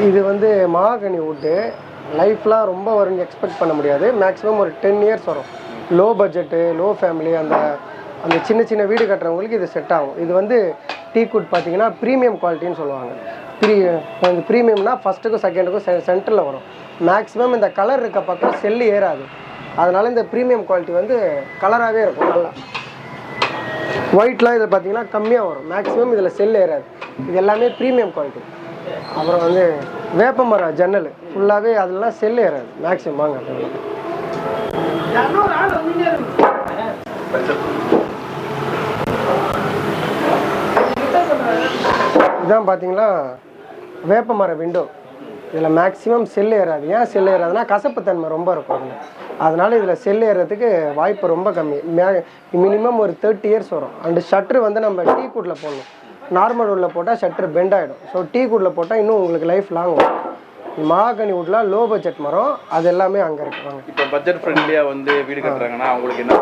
இது வந்து மகாகனி வுட்டு லைஃப்லாம் ரொம்ப வரும்னு எக்ஸ்பெக்ட் பண்ண முடியாது. மேக்ஸிமம் ஒரு 10 இயர்ஸ் வரும். லோ பட்ஜெட்டு, லோ ஃபேமிலி, அந்த அந்த சின்ன சின்ன வீடு கட்டுறவங்களுக்கு இது செட் ஆகும். இது வந்து டீக்குட் பார்த்தீங்கன்னா ப்ரீமியம் குவாலிட்டின்னு சொல்லுவாங்க. இந்த ப்ரீமியம்னா ஃபஸ்ட்டுக்கும் செகண்டுக்கும் சென்டரில் வரும். மேக்ஸிமம் இந்த கலர் இருக்க பக்கம் செல்லு ஏறாது. அதனால் இந்த ப்ரீமியம் குவாலிட்டி வந்து கலராகவே இருக்கும். நல்லா ஒயிட்லாம் இதில் பார்த்தீங்கன்னா கம்மியாக வரும். மேக்ஸிமம் இதில் செல் ஏறாது. இது எல்லாமே ப்ரீமியம் குவாலிட்டி. அப்புறம் வந்து வேப்ப மரம் ஜன்னல் ஃபுல்லாகவே அதெல்லாம் செல் ஏறாது மேக்ஸிமம். வாங்க இதான் பார்த்தீங்கன்னா வேப்ப மர விண்டோ. இதில் மேக்ஸிமம் செல் ஏறாது. ஏன் செல் ஏறாதுன்னா கசப்புத்தன்மை ரொம்ப இருக்கும். அதனால் இதில் செல் ஏறதுக்கு வாய்ப்பு ரொம்ப கம்மி. மினிமம் ஒரு 30 இயர்ஸ் வரும். அண்டு ஷட்ரு வந்து நம்ம டீ கூட்டில் போடணும். நார்மல் வுட்டில் போட்டால் ஷட்ரு பெண்ட் ஆகிடும். ஸோ டீ கூட்டில் போட்டால் இன்னும் உங்களுக்கு லைஃப் லாங் வரும். மகாகனி வுட்லாம் லோ பட்ஜெட் மரம், அது எல்லாமே அங்கே இருக்குவாங்க. இப்போ பட்ஜெட் ஃப்ரெண்ட்லியாக வந்து வீடு கட்டுறாங்கன்னா அவங்களுக்கு என்ன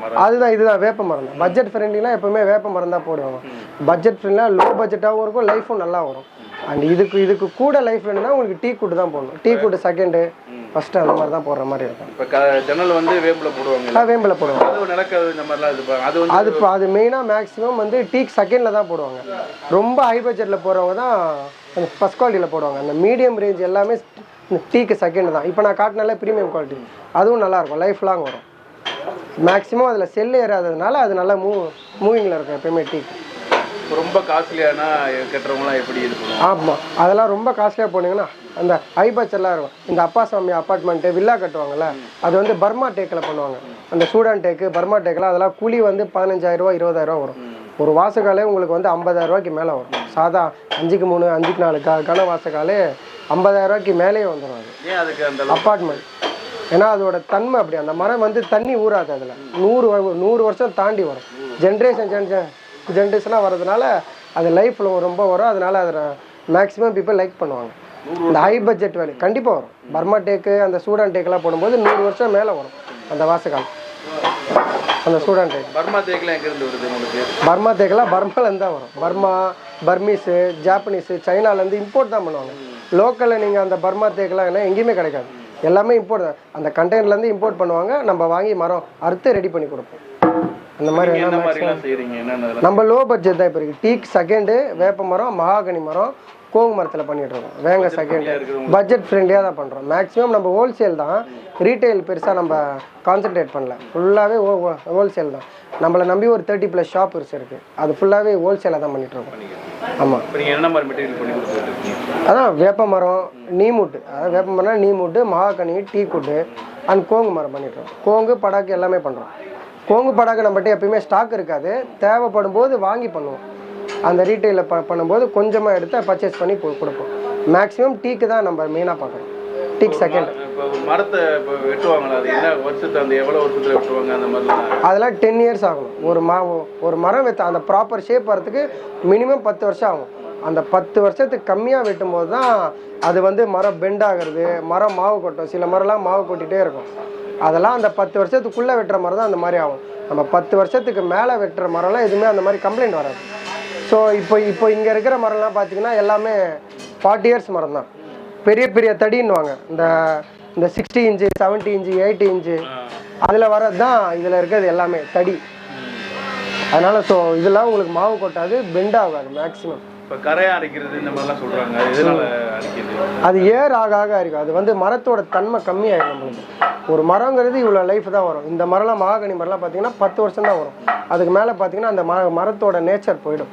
மரம்? அதுதான் இதுதான் வேப்ப மரம் தான். பட்ஜெட் ஃப்ரெண்ட்லினா எப்போவுமே வேப்ப மரம் தான் போடுவாங்க. பட்ஜெட் ஃப்ரெண்ட்லியாக லோ பட்ஜெட்டாகவும் இருக்கும், லைஃபும் நல்லா வரும். அண்ட் இதுக்கு கூட லைஃப் வேணும்னா உங்களுக்கு டீ கூட்டு தான் போடணும். டீ கூட்டு செகண்டு, ஃபஸ்ட்டு அந்த மாதிரி தான் போடுற மாதிரி இருக்கும். இப்போ ஜன்னல் வந்து வேம்பில் போடுவாங்க. வேம்பில் போடுவாங்க. அது நடக்காது இந்த மாதிரிலாம். அது மெயினாக மேக்ஸிமம் வந்து டீக்கு செகண்டில் தான் போடுவாங்க. ரொம்ப ஹை பட்ஜெட்டில் போகிறவங்க தான் அந்த ஃபஸ்ட் குவாலிட்டியில் போடுவாங்க. அந்த மீடியம் ரேஞ்ச் எல்லாமே டீக்கு செகண்ட் தான். இப்போ நான் காட்டினால ப்ரீமியம் குவாலிட்டி, அதுவும் நல்லாயிருக்கும், லைஃப் லாங் வரும். மேக்ஸிமம் அதில் செல்லு ஏறாததுனால அது நல்லா மூவிங்கில் இருக்கும் எப்பயுமே டீக்கு. ரொம்ப காஸ்ட்லியான கட்டுறவங்களாம் எப்படி இருக்கும்? ஆமாம், அதெல்லாம் ரொம்ப காஸ்ட்லியாக போனீங்கன்னா அந்த ஹை பட்ஜெட்லாம் இருக்கும். இந்த அப்பாசாமி அப்பார்ட்மெண்ட்டு வில்லா கட்டுவாங்கள்ல, அது வந்து பர்மா டேக்கில் பண்ணுவாங்க. அந்த சூடான் டேக்கு, பர்மா டேக்கில் அதெல்லாம் கூலி வந்து 15,000 ரூபா 20,000 வரும். ஒரு வாசகாலே உங்களுக்கு வந்து 50,000 ரூபாய்க்கு மேலே வரும். சாதா 5க்கு 3 5க்கு 4 கன வாசகாலே 50,000 ரூபாய்க்கு மேலேயே வந்துடும். அது அப்பார்ட்மெண்ட். ஏன்னா அதோட தன்மை அப்படி. அந்த மரம் வந்து தண்ணி ஊறாது. அதில் 100 வருஷம் தாண்டி வரும். ஜென்ரேஷனாக வர்றதுனால அது லைஃப்பில் ரொம்ப வரும். அதனால் அதை மேக்ஸிமம் பீப்புள் லைக் பண்ணுவாங்க. இந்த ஹை பட்ஜெட் வேலை கண்டிப்பாக வரும். பர்மா டேக்கு, அந்த சூடான் டேக்கெலாம் போடும்போது 100 வருஷம் மேலே வரும் அந்த வாசகால். அந்த சூடான் டேக் பர்மா தேக்கெலாம் எங்கேருந்து வருது உங்களுக்கு? பர்மா தேக்கெல்லாம் பர்மாலேருந்து தான் வரும். பர்மா, பர்மீஸு, ஜாப்பனீஸு, சைனாலேருந்து இம்போர்ட் தான் பண்ணுவாங்க. லோக்கலில் நீங்கள் அந்த பர்மா தேக்கெல்லாம் என்ன எங்கேயுமே கிடைக்காது. எல்லாமே இம்போர்ட் தான். அந்த கண்டெய்னர்லேருந்து இம்போர்ட் பண்ணுவாங்க. நம்ம வாங்கி மரம் அறுத்து ரெடி பண்ணி கொடுப்போம். அந்த மாதிரி நம்ம லோ பட்ஜெட் தான் இப்போ இருக்குது. டீக் செகண்டு, வேப்ப மரம், மகாகனி மரம், கோங்கு மரத்தில் பண்ணிகிட்டு இருக்கோம். வேங்க செகண்டு பட்ஜெட் ஃப்ரெண்ட்லியாக தான் பண்ணுறோம். மேக்ஸிமம் நம்ம ஹோல்சேல் தான், ரீட்டைல் பெருசாக நம்ம கான்சன்ட்ரேட் பண்ணல. ஃபுல்லாகவே ஹோல்சேல் தான். நம்மளை நம்பி ஒரு 30+ ஷாப்ஸ் இருக்குது. அது ஃபுல்லாகவே ஹோல்சேலாக தான் பண்ணிகிட்ருக்கோம். ஆமாம். அதான் வேப்ப மரம், நீமூட்டு. அதாவது வேப்ப மரம்னா நீமூட்டு, மகாகனி, டீ கூட்டு அண்ட் கோங்கு மரம் பண்ணிட்டுருக்கோம். கோங்கு படாக்கு எல்லாமே பண்ணுறோம். கோங்கு படாக்கு நம்மகிட்ட எப்பயுமே ஸ்டாக் இருக்காது. தேவைப்படும் போது வாங்கி பண்ணுவோம். அந்த ரீட்டைலில் பண்ணும்போது கொஞ்சமாக எடுத்து பர்ச்சேஸ் பண்ணி கொடுப்போம். மேக்ஸிமம் டீக்கு தான் நம்ம மெயினாக பார்க்குறோம். டீக் செகண்ட். மரத்தை வெட்டுவாங்களா? அது என்ன வருஷத்தை, அந்த எவ்வளோ வருஷத்தில் வெட்டுவாங்க? அந்த மாதிரிலாம் அதெல்லாம் 10 இயர்ஸ் ஆகும். ஒரு மரம் வெட்ட அந்த ப்ராப்பர் ஷேப் வரதுக்கு மினிமம் 10 வருஷம் ஆகும். அந்த 10 வருஷத்துக்கு கம்மியாக வெட்டும் போது தான் அது வந்து மரம் பெண்ட் ஆகிறது, மரம் மாவு கொட்டும். சில மரம்லாம் மாவு கொட்டிகிட்டே இருக்கும். அதெல்லாம் அந்த 10 வருஷத்துக்குள்ளே வெட்டுற மரம் தான் அந்த மாதிரி ஆகும். நம்ம 10 வருஷத்துக்கு மேலே வெட்டுற மரம்லாம் எதுவுமே அந்த மாதிரி கம்ப்ளைண்ட் வராது. ஸோ இப்போ இங்கே இருக்கிற மரம்லாம் பார்த்தீங்கன்னா எல்லாமே 40 இயர்ஸ் மரம் தான். பெரிய பெரிய தடின்னுவாங்க. இந்த 60 இன்ச்சு, 70 இன்ச்சு, 80 இன்ச்சு அதில் வர்றது தான் இதில் இருக்கிறது எல்லாமே தடி. அதனால் ஸோ இதெல்லாம் உங்களுக்கு மாவு கொட்டாது, பெண்ட் ஆகாது மேக்ஸிமம். இப்போ கரையாக அரைக்கிறது இந்த மாதிரிலாம் சொல்கிறாங்க. இதனால் அரைக்கிறது அது ஏர் ஆக இருக்கும். அது வந்து மரத்தோட தன்மை கம்மியாகிடும் நம்மளுக்கு. ஒரு மரங்கிறது இவ்வளோ லைஃப் தான் வரும். இந்த மரம்லாம் மகாகனி மரம்லாம் பார்த்தீங்கன்னா 10 வருஷம் தான் வரும். அதுக்கு மேலே பார்த்தீங்கன்னா அந்த மரத்தோட நேச்சர் போயிடும்.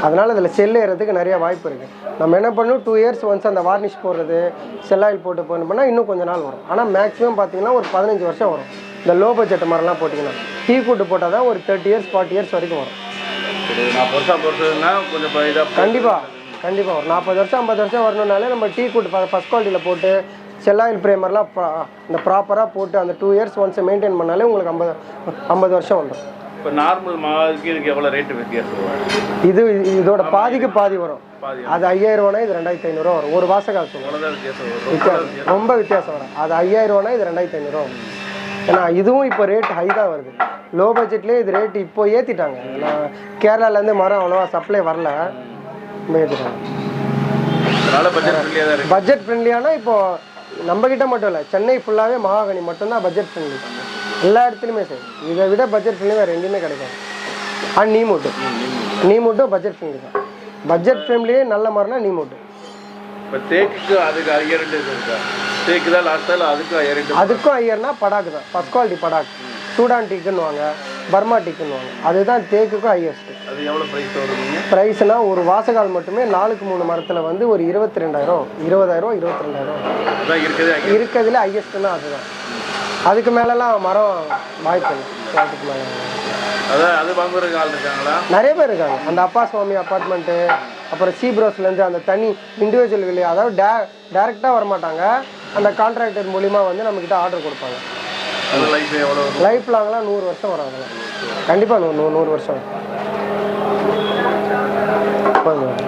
அதனால் அதில் செல் ஏறதுக்கு நிறைய வாய்ப்பு இருக்குது. நம்ம என்ன பண்ணணும், 2 இயர்ஸ் ஒன்ஸ் அந்த வார்னிஷ் போடுறது, செல்லாயில் போட்டு பண்ணால் இன்னும் கொஞ்சம் நாள் வரும். ஆனால் மேக்ஸிமம் பார்த்தீங்கன்னா ஒரு 15 வருஷம் வரும். இந்த லோ பட்ஜெட் மரம்லாம் போட்டிங்கன்னா டீ கூட்டு போட்டால் தான் ஒரு 30 இயர்ஸ் 40 இயர்ஸ் வரைக்கும் வரும். கண்டிப்பாக ஒரு 40 வருஷம் 50 வருஷம் வரணுன்னாலே நம்ம டீ கூட்டு ஃபஸ்ட் குவாலிட்டியில் போட்டு செல்லாயில் பிரேமர்லாம் இந்த ப்ராப்பராக போட்டு அந்த 2 இயர்ஸ் ஒன்ஸ் மெயின்டைன் பண்ணாலே உங்களுக்கு 50 வருஷம் வந்துடும். இப்போ நார்மல் மாவுக்கு இதுக்கு எவ்வளோ ரேட்டு வித்தியாசம்? இதோட பாதிக்கு பாதி வரும். அது 5,000 ரூபானா இது 2,500 ரூபா வரும். ஒரு வாசகால் சொல்லுவோம், ரொம்ப வித்தியாசம் வரும். அது 5,000 ரூபானா இது 2,500 ரூபா வரும். ஏன்னா இதுவும் இப்போ ரேட் ஹை தான் வருது. லோ பட்ஜெட்லேயே இது ரேட்டு இப்போ ஏற்றிட்டாங்க. கேரளாலேருந்து மரம் அவ்வளோவா சப்ளை வரல, ஏற்றிட்டாங்க. அதனால பட்ஜெட் ஃப்ரெண்ட்லியாக தான் இருக்கு. பட்ஜெட் ஃப்ரெண்ட்லியானா இப்போ நம்மக்கிட்ட மட்டும் இல்லை, சென்னை ஃபுல்லாகவே மகாகனி மட்டும்தான் பட்ஜெட் ஃப்ரெண்ட்லி. எல்லா இடத்துலையுமே சரி, இதை விட பட்ஜெட் ஃப்ரெண்ட்லி வேறு எங்கேயுமே கிடைக்காது. அண்ட் நீமூட்டும் பட்ஜெட் ஃப்ரெண்ட்லி தான். பட்ஜெட் ஃப்ரெண்ட்லியே நல்ல மரம்னா நீமூட்டு. இப்போ தேக்குக்கு அதுக்கு ஹையர் ரேட் இருக்கா? தேக்கு தான் லாஸ்ட்டாக இல்லை அதுக்கும் ஹையர் ரேட்? அதுக்கும் ஹையர்னா படாக்கு தான், ஃபஸ்ட் குவாலிட்டி படாக். சூடான் டீக்குன்னுவாங்க, பர்மா டீக்குன்னுவாங்க, அதுதான் தேக்குக்கும் ஹையஸ்ட்டு. அது எவ்வளோ ப்ரைஸ் வருவீங்க? ப்ரைஸ்னா ஒரு வாசகால் மட்டுமே 4க்கு 3 மரத்தில் வந்து ஒரு 22,000, 20,000, 22,000 அதான் இருக்கிறதுல ஹையஸ்ட்டுன்னா அதுதான். அதுக்கு மேலெலாம் மரம் வாய்ப்பு இல்லை. அதுக்கு மேலே அதான் அது வாங்குறதுக்கு ஆள் இருக்காங்களா? நிறைய பேர் இருக்காங்க. அந்த அப்பா சுவாமி அப்பார்ட்மெண்ட்டு, அப்புறம் சீப்ரோஸ்லேருந்து அந்த தனி இண்டிவிஜுவல் வில்லேஜ், அதாவது டேரெக்டாக வரமாட்டாங்க, அந்த கான்ட்ராக்டர் மூலிமா வந்து நம்மக்கிட்ட ஆர்டர் கொடுப்பாங்க. லைஃப் லாங்லாம் 100 வருஷம் வராங்க. கண்டிப்பாக 100 வருஷம் வரும்.